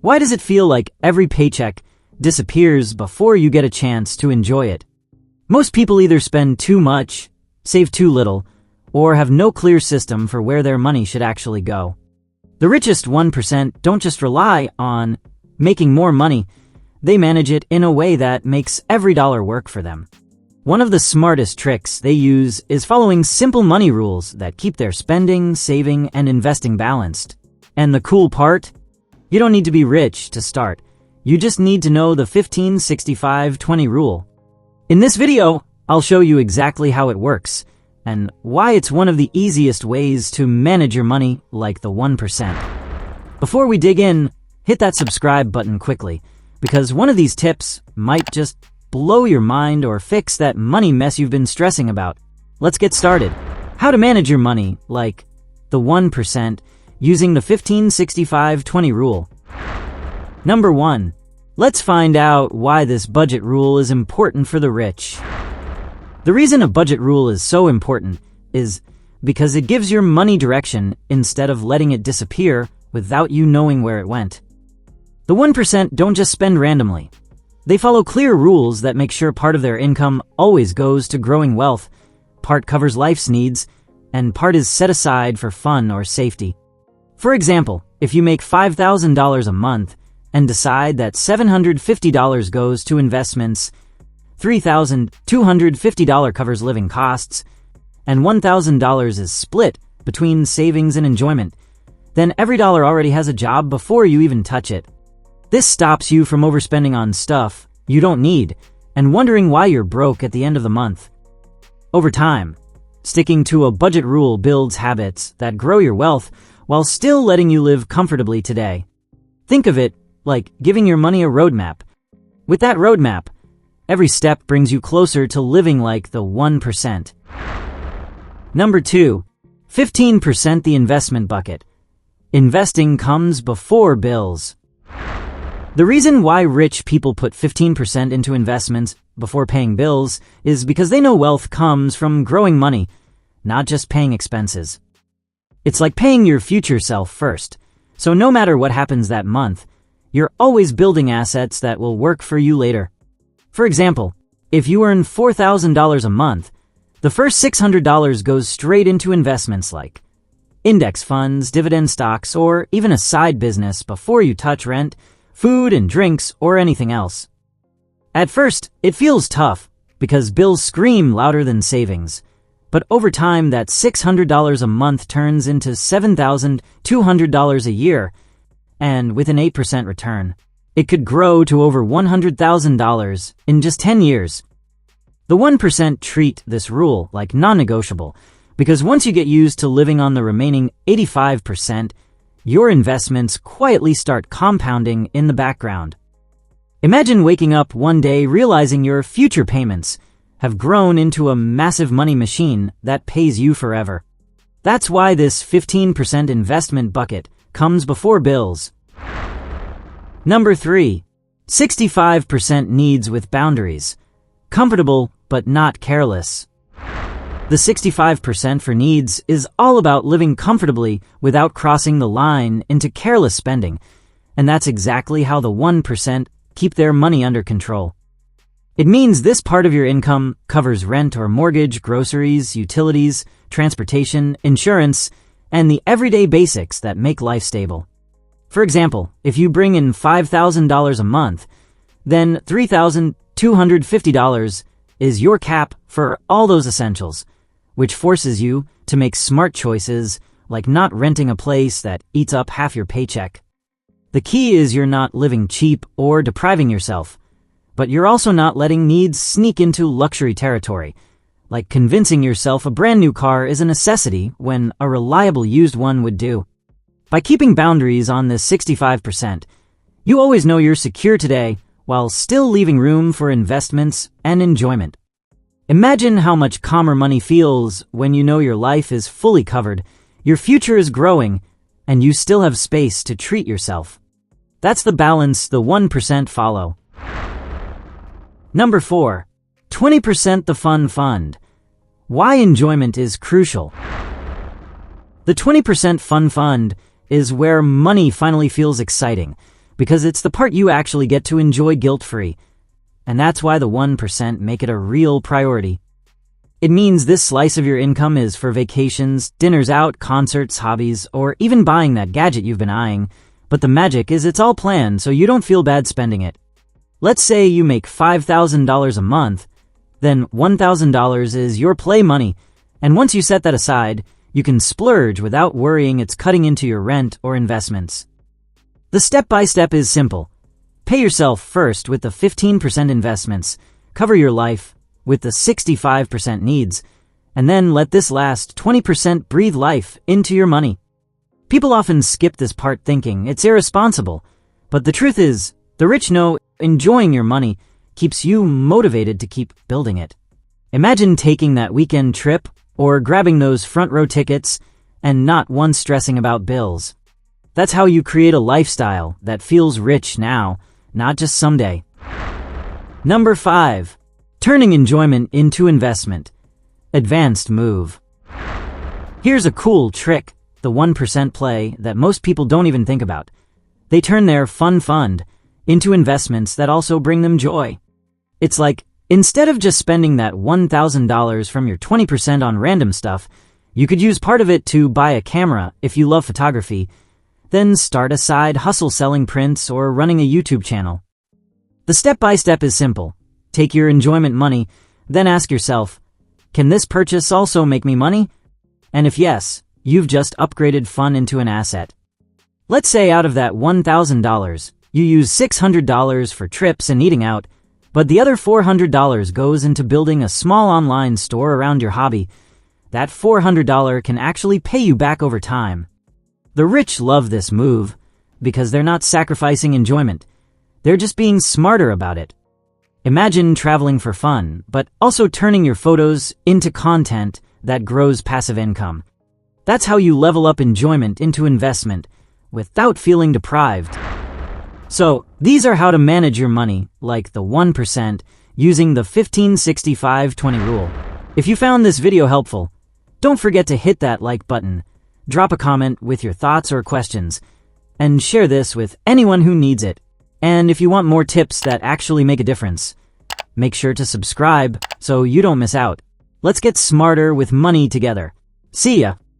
Why does it feel like every paycheck disappears before you get a chance to enjoy it? Most people either spend too much, save too little, or have no clear system for where their money should actually go. The richest 1% don't just rely on making more money, they manage it in a way that makes every dollar work for them. One of the smartest tricks they use is following simple money rules that keep their spending, saving, and investing balanced. And the cool part? You don't need to be rich to start. You just need to know the 15-65-20 rule. In this video, I'll show you exactly how it works and why it's one of the easiest ways to manage your money like the 1%. Before we dig in, hit that subscribe button quickly, because one of these tips might just blow your mind or fix that money mess you've been stressing about. Let's get started. How to manage your money like the 1% using the 15-65-20 rule. Number 1. Let's find out why this budget rule is important for the rich. The reason a budget rule is so important is because it gives your money direction instead of letting it disappear without you knowing where it went. The 1% don't just spend randomly. They follow clear rules that make sure part of their income always goes to growing wealth, part covers life's needs, and part is set aside for fun or safety. For example, if you make $5,000 a month and decide that $750 goes to investments, $3,250 covers living costs, and $1,000 is split between savings and enjoyment, then every dollar already has a job before you even touch it. This stops you from overspending on stuff you don't need and wondering why you're broke at the end of the month. Over time, sticking to a budget rule builds habits that grow your wealth while still letting you live comfortably today. Think of it like giving your money a roadmap. With that roadmap, every step brings you closer to living like the 1%. Number 2. 15% the investment bucket. Investing comes before bills. The reason why rich people put 15% into investments before paying bills is because they know wealth comes from growing money, not just paying expenses. It's like paying your future self first, so no matter what happens that month, you're always building assets that will work for you later. For example, if you earn $4,000 a month, the first $600 goes straight into investments like index funds, dividend stocks, or even a side business before you touch rent, food and drinks, or anything else. At first, it feels tough because bills scream louder than savings. But over time, that $600 a month turns into $7,200 a year, and with an 8% return, it could grow to over $100,000 in just 10 years. The 1% treat this rule like non-negotiable, because once you get used to living on the remaining 85%, your investments quietly start compounding in the background. Imagine waking up one day realizing your future payments have grown into a massive money machine that pays you forever. That's why this 15% investment bucket comes before bills. Number 3. 65% needs with boundaries. Comfortable, but not careless. The 65% for needs is all about living comfortably without crossing the line into careless spending, and that's exactly how the 1% keep their money under control. It means this part of your income covers rent or mortgage, groceries, utilities, transportation, insurance, and the everyday basics that make life stable. For example, if you bring in $5,000 a month, then $3,250 is your cap for all those essentials, which forces you to make smart choices like not renting a place that eats up half your paycheck. The key is you're not living cheap or depriving yourself, but you're also not letting needs sneak into luxury territory, like convincing yourself a brand new car is a necessity when a reliable used one would do. By keeping boundaries on this 65%, you always know you're secure today while still leaving room for investments and enjoyment. Imagine how much calmer money feels when you know your life is fully covered, your future is growing, and you still have space to treat yourself. That's the balance the 1% follow. Number 4. 20% the fun fund. Why enjoyment is crucial. The 20% fun fund is where money finally feels exciting, because it's the part you actually get to enjoy guilt-free. And that's why the 1% make it a real priority. It means this slice of your income is for vacations, dinners out, concerts, hobbies, or even buying that gadget you've been eyeing. But the magic is it's all planned so you don't feel bad spending it. Let's say you make $5,000 a month, then $1,000 is your play money, and once you set that aside, you can splurge without worrying it's cutting into your rent or investments. The step-by-step is simple. Pay yourself first with the 15% investments, cover your life with the 65% needs, and then let this last 20% breathe life into your money. People often skip this part thinking it's irresponsible, but the truth is, the rich know enjoying your money keeps you motivated to keep building it. Imagine taking that weekend trip or grabbing those front row tickets and not once stressing about bills. That's how you create a lifestyle that feels rich now, not just someday. Number 5. Turning enjoyment into investment. Advanced move. Here's a cool trick, the 1% play that most people don't even think about. They turn their fun fund into investments that also bring them joy. It's like, instead of just spending that $1,000 from your 20% on random stuff, you could use part of it to buy a camera if you love photography, then start a side hustle selling prints or running a YouTube channel. The step-by-step is simple. Take your enjoyment money, then ask yourself, can this purchase also make me money? And if yes, you've just upgraded fun into an asset. Let's say out of that $1,000, you use $600 for trips and eating out, but the other $400 goes into building a small online store around your hobby. That $400 can actually pay you back over time. The rich love this move because they're not sacrificing enjoyment. They're just being smarter about it. Imagine traveling for fun, but also turning your photos into content that grows passive income. That's how you level up enjoyment into investment without feeling deprived. So, these are how to manage your money, like the 1%, using the 15-65-20 rule. If you found this video helpful, don't forget to hit that like button, drop a comment with your thoughts or questions, and share this with anyone who needs it. And if you want more tips that actually make a difference, make sure to subscribe so you don't miss out. Let's get smarter with money together. See ya!